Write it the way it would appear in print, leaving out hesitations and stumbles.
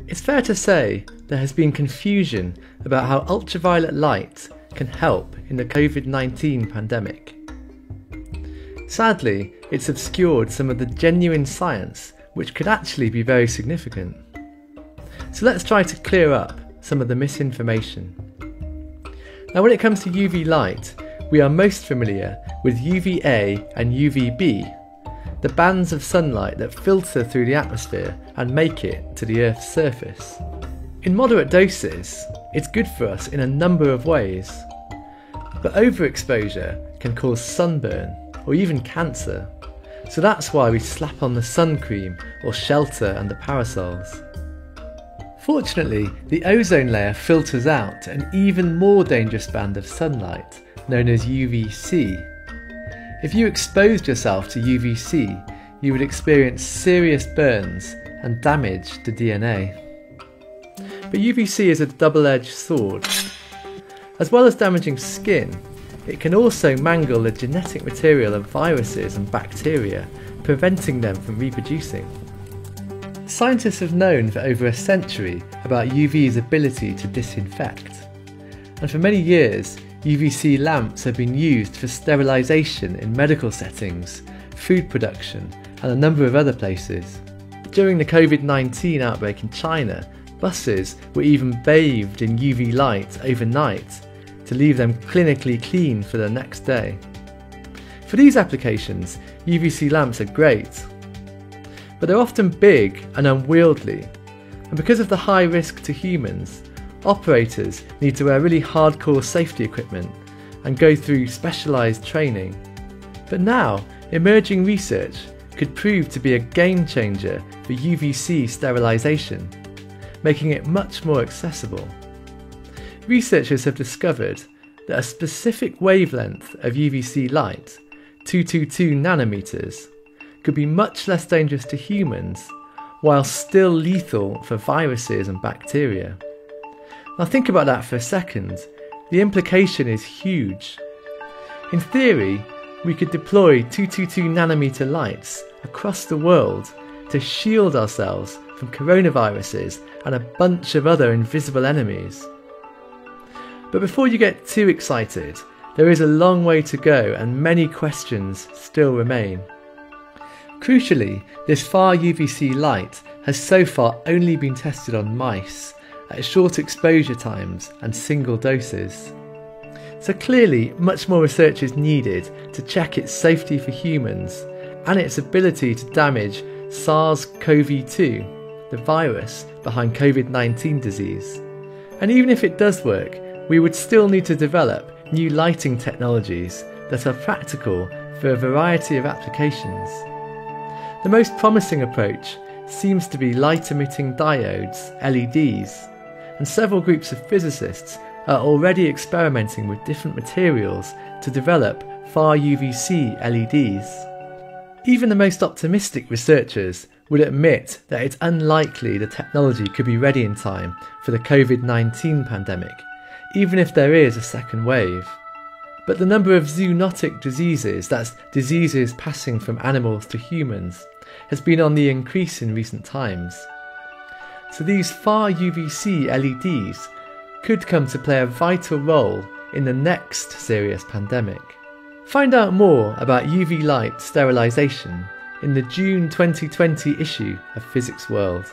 It's fair to say there has been confusion about how ultraviolet light can help in the COVID-19 pandemic. Sadly, it's obscured some of the genuine science which could actually be very significant. So let's try to clear up some of the misinformation. Now, when it comes to UV light, we are most familiar with UVA and UVB, the bands of sunlight that filter through the atmosphere and make it to the Earth's surface. In moderate doses, it's good for us in a number of ways, but overexposure can cause sunburn or even cancer, so that's why we slap on the sun cream or shelter under parasols. Fortunately, the ozone layer filters out an even more dangerous band of sunlight, known as UVC. If you exposed yourself to UVC, you would experience serious burns and damage to DNA. But UVC is a double-edged sword. As well as damaging skin, it can also mangle the genetic material of viruses and bacteria, preventing them from reproducing. Scientists have known for over a century about UV's ability to disinfect, and for many years UVC lamps have been used for sterilization in medical settings, food production and a number of other places. During the COVID-19 outbreak in China, buses were even bathed in UV light overnight to leave them clinically clean for the next day. For these applications, UVC lamps are great, but they're often big and unwieldy, and because of the high risk to humans, operators need to wear really hardcore safety equipment and go through specialised training. But now, emerging research could prove to be a game changer for UVC sterilisation, making it much more accessible. Researchers have discovered that a specific wavelength of UVC light, 222 nanometers, could be much less dangerous to humans while still lethal for viruses and bacteria. Now think about that for a second. The implication is huge. In theory, we could deploy 222 nanometer lights across the world to shield ourselves from coronaviruses and a bunch of other invisible enemies. But before you get too excited, there is a long way to go and many questions still remain. Crucially, this far UVC light has so far only been tested on mice at short exposure times and single doses. So clearly much more research is needed to check its safety for humans and its ability to damage SARS-CoV-2, the virus behind COVID-19 disease. And even if it does work, we would still need to develop new lighting technologies that are practical for a variety of applications. The most promising approach seems to be light-emitting diodes, LEDs, and several groups of physicists are already experimenting with different materials to develop far UVC LEDs. Even the most optimistic researchers would admit that it's unlikely the technology could be ready in time for the COVID-19 pandemic, even if there is a second wave. But the number of zoonotic diseases, that's diseases passing from animals to humans, has been on the increase in recent times. So these far UVC LEDs could come to play a vital role in the next serious pandemic. Find out more about UV light sterilisation in the June 2020 issue of Physics World.